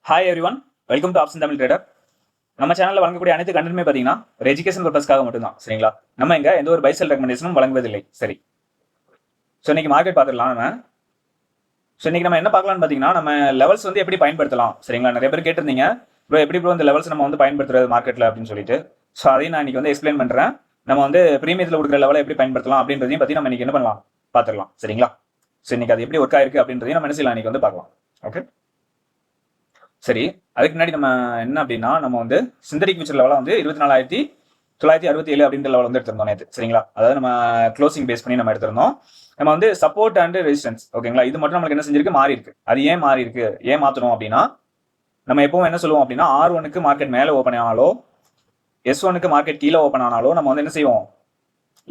Hi every one, welcome to option Tamil trader. நம்ம சேனலில் வழங்கக்கூடிய அனைத்து கண்டென்ட்டுமே பார்த்தீங்கன்னா ஒரு எஜுகேஷன் பர்பஸ்க்காக மட்டும்தான். சரிங்களா? நம்ம இங்கே எந்த ஒரு பைசல் ரெக்கமெண்டேஷனும் வழங்குவதில்லை. சரி, ஸோ இன்னைக்கு மார்க்கெட் பார்த்துடலாம். இன்னைக்கு நம்ம என்ன பார்க்கலாம்னு பார்த்தீங்கன்னா, நம்ம லெவல்ஸ் வந்து எப்படி பயன்படுத்தலாம். சரிங்களா? நிறைய பேர் கேட்டிருந்தீங்க, ப்ரோ எப்படி ப்ரோ இந்த லெவல்ஸ் நம்ம வந்து பயன்படுத்துறது மார்க்கெட்டில் அப்படின்னு சொல்லிட்டு. ஸோ அதையும் நான் இன்னைக்கு வந்து எக்ஸ்பிளைன் பண்ணுறேன். நம்ம வந்து ப்ரீமியத்தில் கொடுக்குற லெவலை எப்படி பயன்படுத்தலாம் அப்படின்றதையும் பற்றி நம்ம இன்னைக்கு என்ன பண்ணலாம் பார்த்துடலாம். சரிங்களா? ஸோ இன்னைக்கு அது எப்படி ஒர்க் ஆயிருக்கு அப்படின்றதையும் நம்ம என்ன செய்யலாம் இன்னைக்கு வந்து பார்க்கலாம். ஓகே, சரி. அதுக்கு முன்னாடி நம்ம என்ன அப்படின்னா, நம்ம வந்து சிந்தடிக் ஃபியூச்சர் லெவலாக வந்து 24,967 அப்படின்ற லெவல் வந்து எடுத்திருந்தோம் நேற்று. சரிங்களா? அதாவது நம்ம க்ளோசிங் பேஸ் பண்ணி நம்ம எடுத்திருந்தோம். நம்ம வந்து சப்போர்ட் அண்ட் ரெசிஸ்டன்ஸ், ஓகேங்களா, இது மட்டும் நம்மளுக்கு என்ன செஞ்சிருக்கு, மாறி இருக்கு. அது ஏன் மாறி இருக்கு, ஏன் மாற்றணும் அப்படின்னா, நம்ம எப்பவும் என்ன சொல்லுவோம் அப்படின்னா, R1க்கு மார்க்கெட் மேலே ஓப்பன் ஆனாலோ S1க்கு மார்க்கெட் கீழே ஓப்பன் ஆனாலோ நம்ம வந்து என்ன செய்வோம்,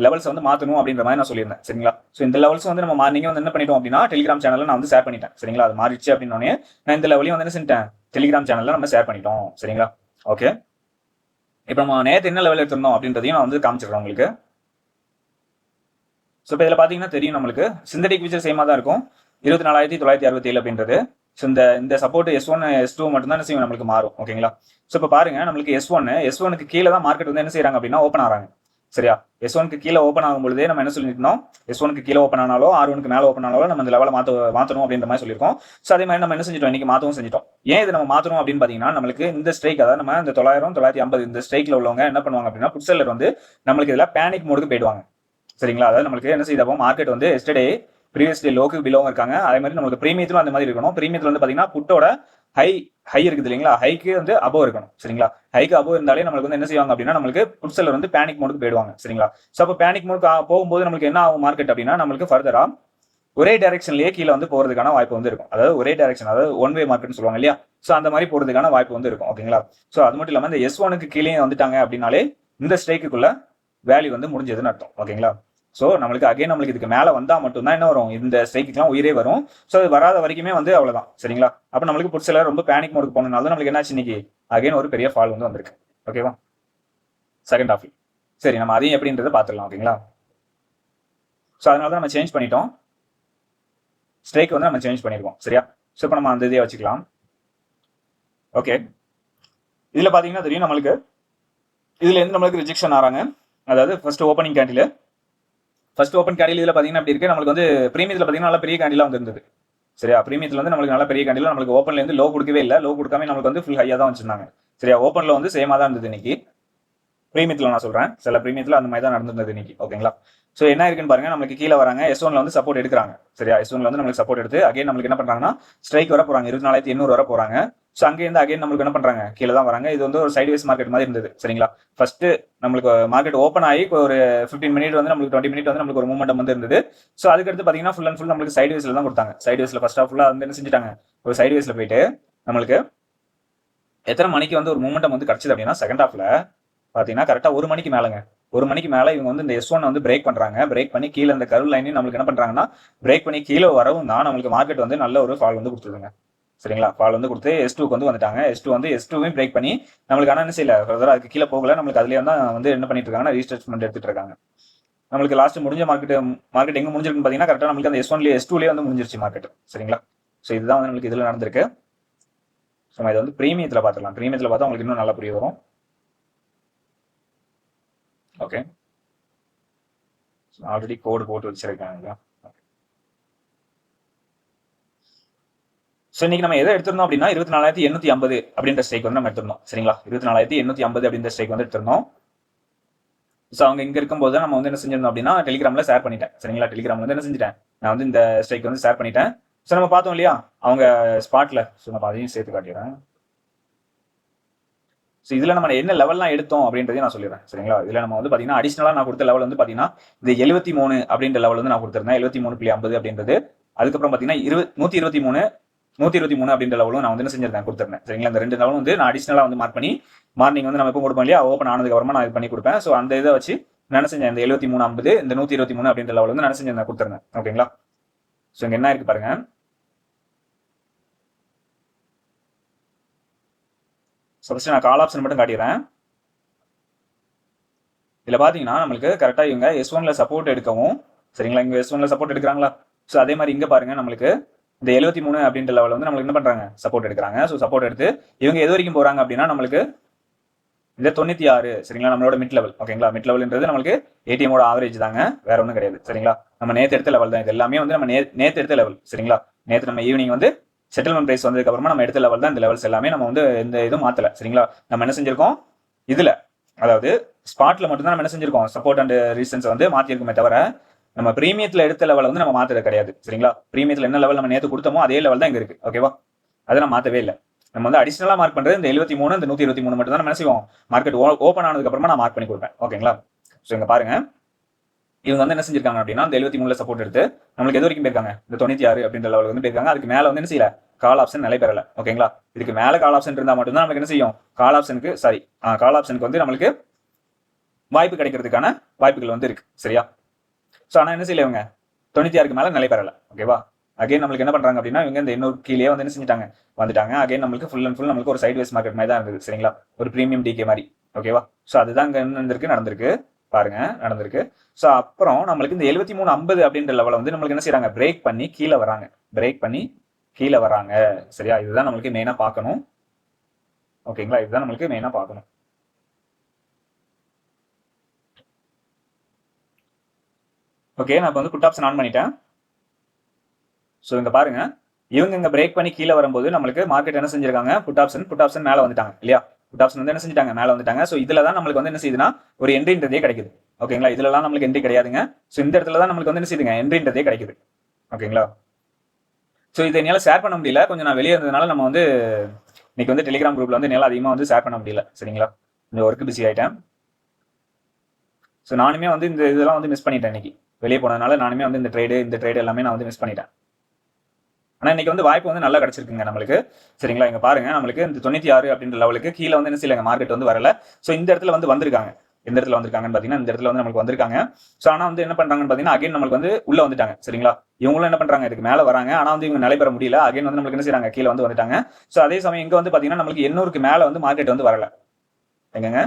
லெவல்ஸ் வந்து மாற்றணும் அப்படின்ற மாதிரி நான் சொல்லியிருந்தேன். சரிங்களா? ஸோ இந்த லெவல்ஸ் வந்து நம்ம மார்னிங் வந்து என்ன பண்ணிட்டோம் அப்படின்னா, டெலிகிராம் சேனலில் நான் வந்து ஷேர் பண்ணிட்டேன். சரிங்களா? அது மாறிடுச்சு அப்படின்னோடனே நான் இந்த லெவலையும் வந்து என்ன செஞ்சிட்டேன், டெலிகிராம் சேனலில் நம்ம ஷேர் பண்ணிட்டோம். சரிங்களா? ஓகே, இப்போ நம்ம நேற்று என்ன லெவல் எடுத்திருந்தோம் அப்படின்றதையும் நான் வந்து காமிச்சிடுறேன் உங்களுக்கு. ஸோ இப்போ இதில் பார்த்தீங்கன்னா தெரியும், நம்மளுக்கு சிந்தடிக் ஃபியூச்சர் சேமாக தான் இருக்கும். 24,967 அப்படின்றது. ஸோ இந்த சப்போர்ட் S1 S2 மட்டும்தான் என்ன செய்யும், நம்மளுக்கு மாறும். ஓகேங்களா? ஸோ இப்போ பாருங்க, நம்மளுக்கு S1க்கு கீழே தான் மார்க்கெட் வந்து என்ன செய்யறாங்க அப்படின்னா ஓப்பன் ஆகிறாங்க. சரியா? S1க்கு கீழே ஓப்பன் ஆகும் பொழுதே நம்ம என்ன சொல்லியிருந்தோம், S1க்கு கீழே ஓப்பன் ஆனாலோ R1க்கு மேலே ஓப்பன் ஆனாலோ நம்ம இந்த லெவலை மாற்றணும் அப்படின்ற மாதிரி சொல்லியிருக்கோம். ஸோ அதே மாதிரி நம்ம என்ன செஞ்சிட்டோம், இன்னைக்கு மாற்றவும் செஞ்சிட்டோம். ஏன் இது நம்ம மாற்றணும் அப்படின்னு பார்த்தீங்கன்னா, நம்மளுக்கு இந்த ஸ்ட்ரைக், அதாவது நம்ம இந்த 900-950 இந்த ஸ்ட்ரைக்ல உள்ளவங்க என்ன பண்ணுவாங்க அப்படின்னா, புட் செல்லர் வந்து நம்மளுக்கு இதில் பேனிக் மோடுக்கு போயிடுவாங்க. சரிங்களா? அதாவது நம்மளுக்கு என்ன செய்தப்போ மார்க்கெட் வந்து எஸ்டர்டே ப்ரீவியஸ் டே லோக்கு பிலோவும் இருக்காங்க. அதே மாதிரி நம்மளுக்கு ப்ரீமியத்திலும் அந்த மாதிரி இருக்கணும். ப்ரீமியத்தில் வந்து பார்த்தீங்கன்னா புட்டோட ஹை இருக்குது இல்லைங்களா, ஹைக்கு வந்து அபோவ் இருக்கணும். சரிங்களா? ஹைக்கு அபோவ் இருந்தாலே நம்மளுக்கு வந்து என்ன செய்வாங்க அப்படின்னா, நம்மளுக்கு புட் செல்லர் வந்து பேனிக் மோடுக்கு போயிடுவாங்க. சரிங்களா? ஸோ அப்போ பேனிக் மோடுக்கு போகும்போது நம்மளுக்கு என்ன ஆகும் மார்க்கெட் அப்படின்னா, நம்மளுக்கு ஃபர்தரா ஒரே டைரக்ஷன்லேயே கீழே வந்து போறதுக்கான வாய்ப்பு வந்து இருக்கும். அதாவது ஒரே டைரக்ஷன், அதாவது ஒன் வே மார்க்கெட்னு சொல்லுவாங்க இல்லையா, ஸோ அந்த மாதிரி போறதுக்கான வாய்ப்பு வந்து இருக்கும். ஓகேங்களா? ஸோ அது மட்டும் இல்லாமல் இந்த S1க்கு கீழே வந்துட்டாங்க அப்படின்னாலே இந்த ஸ்ட்ரைக்குள்ள வேல்யூ வந்து முடிஞ்சதுன்னு அர்த்தம். ஓகேங்களா? ஸோ நம்மளுக்கு இதுக்கு மேலே வந்தால் மட்டும்தான் என்ன வரும், இந்த ஸ்ட்ரைக்குலாம் உயிரே வரும். ஸோ அது வராத வரைக்குமே வந்து அவ்வளோதான். சரிங்களா? அப்போ நம்மளுக்கு புட் செல்லர் ரொம்ப பேனிக் மோடுக்கு போனதுனால நம்மளுக்கு என்னாச்சு, இன்னைக்கு அகைன் ஒரு பெரிய ஃபால் வந்து வந்திருக்கு. ஓகேவா? Second half. சரி, நம்ம அதையும் எப்படின்றத பார்த்துடலாம். ஓகேங்களா? ஸோ அதனால தான் நம்ம சேஞ்ச் பண்ணிட்டோம், ஸ்ட்ரைக் வந்து நம்ம சேஞ்ச் பண்ணிருக்கோம். சரியா? ஸோ இப்போ நம்ம அந்த இதே வச்சுக்கலாம். ஓகே, இதில் பார்த்தீங்கன்னா தெரியும் நம்மளுக்கு, இதுல இருந்து நம்மளுக்கு ரிஜெக்ஷன் ஆறாங்க. அதாவது ஃபர்ஸ்ட் ஓப்பனிங் கேண்டில் இதில் பார்த்தீங்கன்னா அப்படி இருக்கு. நம்மளுக்கு வந்து ப்ரீமியத்தில் பார்த்தீங்கன்னா நல்ல பெரிய கேண்டிலாக வந்து இருந்தது. சரியா? ப்ரீமியத்தில் வந்து நம்மளுக்கு நல்ல பெரிய கேண்டில், நம்மளுக்கு ஓப்பன்லேருந்து லோ கொடுக்கவே இல்லை. லோ கொடுக்காம நம்மளுக்கு வந்து ஃபுல் ஹையாக தான் வச்சிருந்தாங்க. சரியா? ஓப்பனில் வந்து சேமாக தான் இருந்தது இன்னைக்கு. ப்ரீமியத்தில் நான் சொல்கிறேன், சில ப்ரீமியத்தில் அந்த மாதிரி தான் நடந்திருந்தது இன்னைக்கு. ஓகேங்களா? ஸோ என்ன இருக்குன்னு பாருங்க, நம்மளுக்கு கீழே வராங்க. S1ல வந்து சப்போர்ட் எடுக்கிறாங்க. சரியா? S1ல வந்து நம்மளுக்கு சப்போர்ட் எடுத்து அகைன் நம்மளுக்கு என்ன பண்ணுறாங்கன்னா ஸ்ட்ரைக் வர போகிறாங்க, 24,800 வர போகிறாங்க. ஸோ அங்கேருந்து அகைன் நம்மளுக்கு என்ன பண்ணுறாங்க, கீழே தான் வராங்க. இது வந்து ஒரு சைட்வேஸ் மார்க்கெட் மாதிரி இருந்தது. சரிங்களா? ஃபர்ஸ்ட் நம்மளுக்கு மார்க்கெட் ஓப்பன் ஆகி ஒரு 15 மினிட் வந்து நம்மளுக்கு 20 மினிட் வந்து நம்மளுக்கு ஒரு மூமெண்டம் வந்து இருந்தது. ஸோ அதுக்கடுத்து பார்த்தீங்கன்னா ஃபுல் அண்ட் ஃபுல் நம்மளுக்கு சைட்வேஸ்ல தான் கொடுத்தாங்க. சைட்வேஸ்ல ஃபர்ஸ்ட் ஆஃப் ஃபுல்லாக வந்து என்ன செஞ்சுட்டாங்க, ஒரு சைட்வேஸ்ல போயிட்டு நம்மளுக்கு எத்தனை மணிக்கு வந்து ஒரு மூமெண்டம் வந்து கிடைச்சது அப்படின்னா, செகண்ட் ஹாஃப்ல பார்த்தீங்கன்னா கரெக்டாக 1 மணிக்கு மேலேங்க. 1 மணிக்கு மேலே இவங்க வந்து இந்த S1 வந்து பிரேக் பண்ணுறாங்க. பிரேக் பண்ணி கீழே இந்த கர்வ் லைனையும் நம்மளுக்கு என்ன பண்ணுறாங்கன்னா பிரேக் பண்ணி கீழே வரவும் தான் நம்மளுக்கு மார்க்கெட் வந்து நல்ல ஒரு ஃபால் வந்து கொடுத்துருங்க. சரிங்களா? ஃபால் வந்து கொடுத்து S2க்கு வந்து வந்துட்டாங்க. S2வையும் பிரேக் பண்ணி நம்மளுக்கு ஆனால் என்ன செய்யல, ஃபர்தரா அதுக்கு கீழே போகல. நம்மளுக்கு அதுலேயே தான் வந்து என்ன பண்ணிட்டு இருக்காங்கன்னா ரீஸ்ட்ரெச்மெண்ட் எடுத்துட்டு இருக்காங்க. நம்மளுக்கு லாஸ்ட் முடிஞ்ச மார்க்கெட் எங்க முடிஞ்சிருக்குன்னு பார்த்தீங்கன்னா கரெக்டாக நம்மளுக்கு அந்த S2லேயே வந்து முடிஞ்சிருச்சு மார்க்கெட். சரிங்களா? ஸோ இதுதான் வந்து நம்மளுக்கு இதில் நடந்திருக்கு. ஸோ நம்ம இதை வந்து ப்ரீமியத்தில் பார்த்துக்கலாம். ப்ரீமியத்தில் பார்த்தா உங்களுக்கு இன்னும் நல்லா புரிய வரும். ஓகே, ஆல்ரெடி கோடு போட்டு வச்சிருக்காங்க. ஸோ இன்னைக்கு நம்ம எதை எடுத்திருந்தோம் அப்படின்னா 24,850 அப்படின்ற ஸ்ட்ரைக் வந்து நம்ம எடுத்திருந்தோம். சரிங்களா? 24,850 அப்படின்ற ஸ்ட்ரைக் வந்து எடுத்திருந்தோம். ஸோ அவங்க இங்க இருக்கும்போது நம்ம வந்து என்ன செஞ்சிருந்தோம் அப்படின்னா டெலிகிராம்ல ஷேர் பண்ணிட்டேன். சரிங்களா? டெலிகிராம்ல வந்து என்ன செஞ்சிட்டேன், நான் வந்து இந்த ஸ்ட்ரைக் வந்து ஷேர் பண்ணிட்டேன். ஸோ நம்ம பார்த்தோம் இல்லையா அவங்க ஸ்பாட்ல. ஸோ நம்ம அதையும் சேர்த்து காட்டிடுறேன். ஸோ இதில் நம்ம என்ன லெவல்லாம் எடுத்தோம் அப்படின்றதையும் நான் சொல்லிடுறேன். சரிங்களா? இதில் நம்ம வந்து பார்த்தீங்கன்னா அடிஷனலாக நான் கொடுத்த லெவல் வந்து பார்த்தீங்கன்னா இந்த 73 அப்படின்ற லெவல் வந்து நான் கொடுத்துருந்தேன். 73.50 அப்படின்றது. அதுக்கப்புறம் பார்த்தீங்கன்னா 123 அப்படின்ற லெவலும் நான் வந்து என்ன செஞ்சிருந்தேன், கொடுத்துருந்தேன். சரிங்களா? இந்த 2 லெவலும் வந்து நான் அடிஷனலாக வந்து மார்க் பண்ணி மார்னிங் வந்து நம்ம எப்போ கொடுப்போம் இல்லையா, ஓப்பன் ஆனதுக்கு அப்புறமா நான் இது பண்ணி கொடுப்பேன். ஸோ அந்த இதை வச்சு நான் செஞ்சேன், இந்த 73.50 இந்த 123 அப்படின்ற லெவல் வந்து நான் செஞ்சேன் கொடுத்துருந்தேன். ஓகேங்களா? ஸோ இங்கே என்ன இருக்கு பாருங்க. ஃபர்ஸ்ட் நான் கால் ஆப்ஷன் மட்டும் காட்டிடுறேன். இதில் பார்த்தீங்கன்னா நம்மளுக்கு கரெக்டாக இவங்க S1ல சப்போர்ட் எடுக்கவும், சரிங்களா, இங்கே S1ல சப்போர்ட் எடுக்கிறாங்களா. ஸோ அதே மாதிரி இங்கே பாருங்க, நம்மளுக்கு இந்த 73 அப்படின்ற லெவல் வந்து நம்மளுக்கு என்ன பண்றாங்க, சப்போர்ட் எடுக்கிறாங்க. ஸோ சப்போர்ட் எடுத்து இவங்க எது வரைக்கும் போறாங்க அப்படின்னா நம்மளுக்கு இந்த 96 சரிங்களா, நம்மளோட மிட் லெவல். ஓகேங்களா, மிட் லெவல்ன்றது நம்மளுக்கு ஏடிஎமோட ஆவரேஜ் தாங்க, வேற ஒன்றும் கிடையாது. சரிங்களா, நம்ம நேற்று எடுத்த லெவல் தான் இது எல்லாமே வந்து நம்ம நேற்று எடுத்த லெவல். சரிங்களா, நேற்று நம்ம ஈவினிங் வந்து செட்டில்மெண்ட் பிரைஸ் வந்ததுக்கு அப்புறமா நம்ம எடுத்த லெவல் தான் இந்த லெவல்ஸ் எல்லாமே. நம்ம வந்து இந்த இதுவும் மாத்தல. சரிங்களா, நம்ம என்ன செஞ்சிருக்கோம் இதுல, அதாவது ஸ்பாட்ல மட்டும் தான் நம்ம என்ன செஞ்சிருக்கோம், சப்போர்ட் அண்ட் ரீசன்ஸ் வந்து மாத்திருக்குமே தவிர நம்ம பிரீமியத்துல எடுத்த லெவல் வந்து நம்ம மாத்துறது கிடையாது. சரிங்களா, பிரீமியத்துல என்ன லெவல் நம்ம நேற்று கொடுத்தோமோ அதே லெவல் தான் இங்க இருக்கு. ஓகேவா, அதை நம்ம மாத்தவே இல்லை. நம்ம வந்து அடிஷனலா மார்க் பண்றது இந்த 73 இந்த 123 மட்டும் தான் நம்ம என்ன செய்வோம், மார்க்கெட் ஓப்பன் ஆனதுக்கு அப்புறமா நான் மார்க் பண்ணி கொடுப்பேன். ஓகேங்களா, ஸோ இங்க பாருங்க, இவங்க வந்து என்ன செஞ்சிருக்காங்க அப்படின்னா இந்த 73 சப்போர்ட் எடுத்து நம்மளுக்கு எது வரைக்கும் போயிருக்காங்க, இந்த 96 அப்படின்ற லெவல் வந்து போயிருக்காங்க. அதுக்கு மேல வந்து என்ன செய்யல, கால் ஆப்ஷன் நிலை பெறல. ஓகேங்களா, இதுக்கு மேல கால் ஆப்ஷன் இருந்தா மட்டும்தான் நமக்கு என்ன செய்யும், கால் ஆப்ஷனுக்கு வந்து நம்மளுக்கு வாய்ப்பு கிடைக்கிறதுக்கான வாய்ப்புகள் வந்து இருக்கு. சரியா, ஸோ ஆனால் என்ன செய்யல, இவங்க 96க்கு மேல நிலை பெறல. ஓகேவா, அகைன் நம்மளுக்கு என்ன பண்றாங்க அப்படின்னா இவங்க இந்த 800 கீழே வந்து என்ன செஞ்சுட்டாங்க, வந்துட்டாங்க. அகைன் நம்மளுக்கு ஃபுல் அண்ட் ஃபுல் நம்மளுக்கு ஒரு சைட் வைஸ் மார்க்கெட் மாதிரி தான் இருந்தது. சரிங்களா, ஒரு பிரீமியம் டிகே மாதிரி. ஓகேவா, ஸோ அதுதான் இங்க நடந்திருக்கு பாருங்க, நடந்திருக்கு. ஸோ அப்புறம் நம்மளுக்கு இந்த 73.50 அப்படின்ற லெவலை வந்து நம்மளுக்கு என்ன செய்யறாங்க, பிரேக் பண்ணி கீழே வராங்க. சரியா, இதுதான் நம்மளுக்கு மெயினா பார்க்கணும். ஓகேங்களா, இதுதான் நம்மளுக்கு மெயினா பார்க்கணும். ஓகே, நான் இப்போ வந்து புட் ஆப்ஷன் ஆன் பண்ணிட்டேன். ஸோ இங்க பாருங்க, இவங்க இங்க பிரேக் பண்ணி கீழே வரும்போது நம்மளுக்கு மார்க்கெட் என்ன செஞ்சிருக்காங்க, புட் ஆப்ஷன் மேல வந்துட்டாங்க இல்லையா, புட் ஆப்ஷன் வந்து என்ன செஞ்சிட்டாங்க, மேல வந்துட்டாங்க. ஸோ இதுல தான் நம்மளுக்கு வந்து என்ன செய்யுதுன்னா ஒரு என்ட்ரின்றதே கிடைக்குது. ஓகேங்களா, இதுலலாம் நம்மளுக்கு என்ட்ரி கிடையாதுங்க. ஸோ இந்த இடத்துல தான் நம்மளுக்கு வந்து என்ன செய்யுதுங்க, என்ட்ரின்றதே கிடைக்குது. ஓகேங்களா, ஸோ இதை என்னால் ஷேர் பண்ண முடியல, கொஞ்சம் நான் வெளியே இருந்ததுனால நம்ம வந்து இன்னைக்கு வந்து டெலிகிராம் குரூப்ல வந்து என்னால் அதிகமாக வந்து ஷேர் பண்ண முடியல. சரிங்களா, இந்த ஒர்க்கு பிஸி ஆயிட்டேன். ஸோ நானுமே வந்து இந்த இதெல்லாம் வந்து மிஸ் பண்ணிட்டேன். இன்னைக்கு வெளியே போனதுனால நானுமே வந்து இந்த ட்ரேடு எல்லாமே நான் வந்து மிஸ் பண்ணிட்டேன். ஆனால் இன்னைக்கு வந்து வாய்ப்பு வந்து நல்லா கிடைச்சிருக்குங்க நம்மளுக்கு. சரிங்களா, இங்க பாருங்க, நம்மளுக்கு இந்த 96 அப்படின்ற லெவலுக்கு கீழே வந்து என்ன செய்யலங்க, மார்க்கெட் வந்து வரல. ஸோ இந்த இடத்துல வந்து வந்திருக்காங்க. எந்த இடத்துல வந்திருக்காங்கன்னு பார்த்தீங்கன்னா இந்த இடத்துல வந்து நம்மளுக்கு வந்திருக்காங்க. ஸோ ஆனால் வந்து என்ன பண்றாங்கன்னு பார்த்தீங்கன்னா அகைன் நம்மளுக்கு வந்து உள்ள வந்துட்டாங்க. சரிங்களா, இவங்களும் என்ன பண்றாங்க, இதுக்கு மேலே வராங்க. ஆனால் வந்து இவங்க நிலை பெற முடியல. அகைன் வந்து நம்மளுக்கு என்ன செய்யறாங்க, கீழே வந்து வந்துட்டாங்க. ஸோ அதே சமயம் இங்க வந்து பார்த்தீங்கன்னா நம்மளுக்கு 800க்கு மேலே வந்து மார்க்கெட் வந்து வரல. எங்கங்க,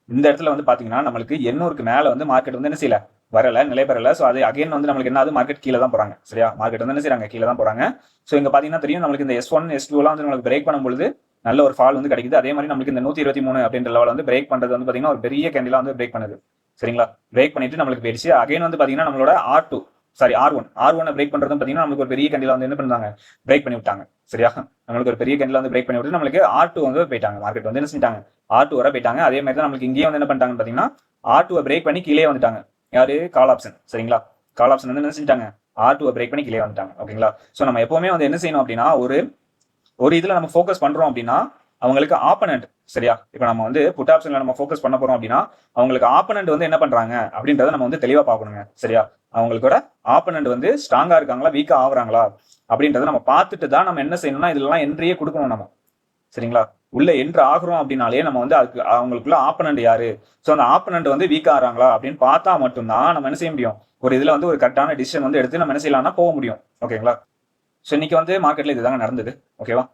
இந்த இடத்துல வந்து பாத்தீங்கன்னா நம்மளுக்கு 800க்கு மேல வந்து மார்க்கெட் வந்து என்ன செய்யல, வரல, நிலை பெறல. ஸோ அது அகைன் வந்து நம்மளுக்கு என்ன ஆகுது, மார்க்கெட் கீழே தான் போறாங்க. சரியா, மார்க்கெட் வந்து என்ன செய்யறாங்க, கீழே தான் போறாங்க. ஸோ இங்க பாத்தீங்கன்னா தெரியும் நம்மளுக்கு இந்த S1 S2 எல்லாம் வந்து நம்மளுக்கு பிரேக் பண்ணும்போது நல்ல ஒரு ஃபால் வந்து கிடைக்குது. அதே மாதிரி நம்மளுக்கு இந்த 123 அப்படின்ற லெவல் வந்து பிரேக் பண்றது வந்து பாத்தீங்கன்னா ஒரு பெரிய கேண்டிலா வந்து பிரேக் பண்ணுது. சரிங்களா, பிரேக் பண்ணிட்டு நம்மளுக்கு போயிடுச்சு. அகைன் வந்து பாத்தீங்கன்னா நம்மளோட R1 பிரேக் பண்றதும் பாத்தீங்கன்னா நம்மளுக்கு ஒரு பெரிய கேண்டிலா வந்து என்ன பண்ணாங்க, பிரேக் பண்ணி விட்டாங்க. சரியா, நம்மளுக்கு ஒரு பெரிய கேண்டிலா வந்து பிரேக் பண்ணி விட்டு நம்மளுக்கு R2 வந்து போயிட்டாங்க. மார்க்கெட் வந்து என்ன செஞ்சிட்டாங்க, R2 வர போயிட்டாங்க. அதே மாதிரி தான் நம்மளுக்கு இங்கேயே வந்து என்ன பண்ணிட்டாங்கன்னு பாத்தீங்கன்னா R2 பிரேக் பண்ணி கீழே வந்துட்டாங்க. யாரு, கால் ஆப்ஷன். சரிங்களா, கால் ஆப்ஷன் வந்து என்ன செஞ்சிட்டாங்க, R2 பிரேக் பண்ணி கீழே வந்துட்டாங்க. ஓகேங்களா, ஸோ நம்ம எப்பவுமே வந்து என்ன செய்யணும் அப்படின்னா ஒரு இதுல நம்ம ஃபோக்கஸ் பண்றோம் அப்படின்னா அவங்களுக்கு ஆப்பனண்ட். சரியா, இப்போ நம்ம வந்து புட் ஆப்ஷன்ல நம்ம ஃபோக்கஸ் பண்ண போறோம் அப்படின்னா அவங்களுக்கு ஆப்பனண்ட் வந்து என்ன பண்றாங்க அப்படின்றத நம்ம வந்து தெளிவா பார்க்கணுங்க. சரியா, அவங்களோட ஆப்பனண்ட் வந்து ஸ்ட்ராங்கா இருக்காங்களா, வீக்கா ஆகுறாங்களா அப்படின்றத நம்ம பார்த்துட்டு தான் நம்ம என்ன செய்யணும்னா இதெல்லாம் என்ட்ரியே கொடுக்கணும் நம்ம. சரிங்களா, உள்ள என்ட்ரு ஆகுறோம் அப்படின்னாலே நம்ம வந்து அதுக்கு அவங்களுக்குள்ள ஆப்பனண்ட் யாரு, ஸோ அந்த ஆப்பனண்ட் வந்து வீக்கா ஆகிறாங்களா அப்படின்னு பார்த்தா மட்டும்தான் நம்ம என்ன செய்ய முடியும், ஒரு இதுல வந்து ஒரு கரெக்டான டிசிஷன் வந்து எடுத்து நம்ம என்ன செய்யலாம்னா போக முடியும். ஓகேங்களா, ஸோ இன்னைக்கு வந்து மார்க்கெட்ல இதுதாங்க நடந்தது. ஓகேவா,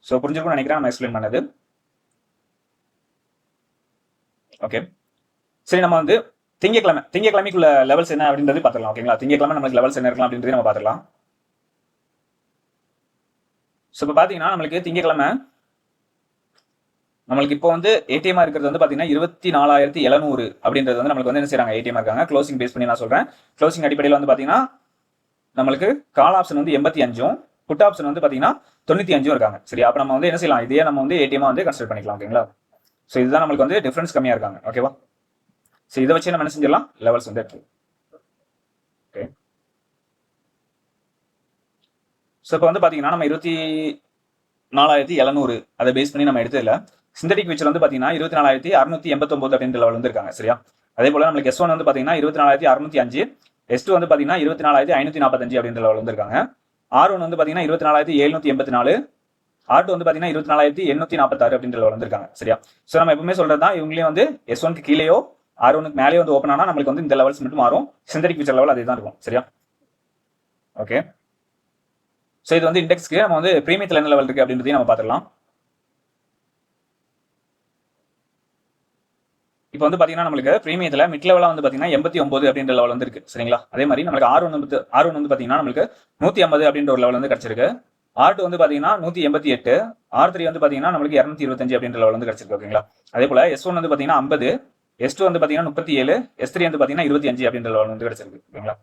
ஸோ புரிஞ்சிருக்கும்னு நினைக்கிறேன் நம்ம எக்ஸ்பிளைன் பண்ணது. ஓகே, சரி, நம்ம வந்து திங்கக்கிழமைக்குள்ள லெவல்ஸ் என்ன அப்படின்றது பார்த்துக்கலாம். ஓகேங்களா, திங்கக்கிழமை நமக்கு லெவல்ஸ் என்ன இருக்கலாம் அப்படின்றது நம்ம பார்த்துக்கலாம். ஸோ இப்போ பார்த்தீங்கன்னா நம்மளுக்கு திங்கக்கிழமை நம்மளுக்கு இப்போ வந்து ஏடிஎம் இருக்கிறது வந்து பார்த்தீங்கன்னா 24,700 அப்படின்றது வந்து நம்மளுக்கு வந்து என்ன செய்யறாங்க, ஏடிஎம் இருக்காங்க. க்ளோசிங் பேஸ் பண்ணி நான் சொல்றேன். க்ளோசிங் அடிப்படையில் வந்து பார்த்தீங்கன்னா நம்மளுக்கு கால் ஆப்ஷன் வந்து 85ம் புட் ஆப்ஷன் வந்து பார்த்தீங்கன்னா 95ம் இருக்காங்க. சரி, அப்போ நம்ம வந்து என்ன செய்யலாம், இதே நம்ம வந்து ஏடிஎம் வந்து கன்சிடர் பண்ணிக்கலாம். ஓகேங்களா, ஸோ இதுதான் நம்மளுக்கு வந்து டிஃபரன்ஸ் கம்மியா இருக்காங்க. ஓகேவா, ஸோ இதை வச்சு நம்ம என்ன செஞ்சிடலாம், லெவல்ஸ் வந்து இருக்கு. ஓகே, ஸோ இப்போ வந்து பார்த்தீங்கன்னா நம்ம 24,700 அதை பேஸ் பண்ணி நம்ம எடுத்ததில்ல. சிந்தடிக் ஃபியூச்சர் வந்து பார்த்தீங்கன்னா 24,689 அப்படின்ற லெவல் வந்து இருக்காங்க. சரியா, அதே போல நம்மளுக்கு S1 வந்து பார்த்தீங்கன்னா 24,605, S2 வந்து பார்த்தீங்கன்னா 24,545 அப்படின்ற லெவல் வந்து இருக்காங்க. R1 வந்து பார்த்தீங்கன்னா 24,784, R2 வந்து பார்த்தீங்கன்னா 24,846 அப்படின்ற லெவல் வந்து இருக்காங்க. சரியா, ஸோ நம்ம எப்பவுமே சொல்றதுதான் இவங்களே வந்து S1க்கு கீழேயோ R1க்கு மேலேயோ வந்து ஓப்பன் ஆனால் நம்மளுக்கு வந்து இந்த லெவல்ஸ் மட்டும் மாறும். சிந்தடிக் ஃபியூச்சர் லெவல் அதே தான் இருக்கும். சரியா, ஓகே, ஸோ இது வந்து இண்டெக்ஸ்க்கு நம்ம வந்து பிரீமியத்தில் என்ன லெவல் இருக்கு அப்படின்றதையும் நம்ம பார்த்துக்கலாம். இப்போ வந்து பாத்தீங்கன்னா நம்மளுக்கு பிரீமியத்துல மிட் லெவலா வந்து பாத்தீங்கன்னா 89 அப்படின்ற லெவல் வந்து இருக்கு சரிங்களா. அதே மாதிரி நம்மளுக்கு R1 வந்து பாத்தீங்கன்னா நம்மளுக்கு 150 அப்படின்ற ஒரு லெவல் வந்து கிடைச்சிருக்கு. R2 வந்து பாத்தீங்கன்னா 188, R3 வந்து பாத்தீங்கன்னா நம்மளுக்கு 225 அப்படின்ற லெவல் வந்து கிடைச்சிருக்கு ஓகேங்களா. அதே போல S1 வந்து பாத்தீங்கன்னா 50, S2 வந்து பாத்தீங்கன்னா 37, S3 வந்து பாத்தீங்கன்னா 25 அப்படின்ற லெவல் வந்து கிடைச்சிருக்கு ஓகேங்களா.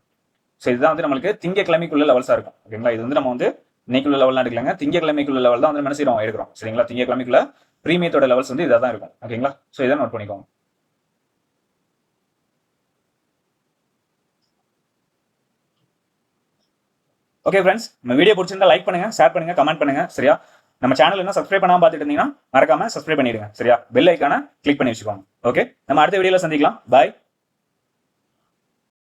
ஸோ இதுதான் வந்து நம்மளுக்கு திங்கக்கிழமைக்குள்ள லெவல்ஸா இருக்கும் ஓகேங்களா. இது வந்து நம்ம வந்து இன்னைக்குள்ள லெவல்லாம் எடுக்கலாங்க, திங்கக்கிழமைக்குள்ள லெவல் தான் வந்து என்ன செய்யறோம் எடுக்கிறோம் சரிங்களா. திங்கக்கிழமைக்குள்ள பிரீமியத்தோட லெவல்ஸ் வந்து இதாக தான் இருக்கும் ஓகேங்களா. ஸோ இதை நோட் பண்ணிக்கோங்க. ஓகே ஃப்ரெண்ட்ஸ், நம்ம வீடியோ பிடிச்சிருந்தா லைக் பண்ணுங்க, ஷேர் பண்ணுங்க, கமெண்ட் பண்ணுங்க சரியா. நம்ம சேனல் என்ன சப்ஸ்கிரைப் பண்ணாம பார்த்துட்டு இருந்தீங்கன்னா மறக்காம சப்ஸ்கிரைப் பண்ணிடுங்க சரியா. பெல் ஐக்கான கிளிக் பண்ணி வச்சுக்கோங்க. ஓகே, நம்ம அடுத்த வீடியோல சந்திக்கலாம். பாய்.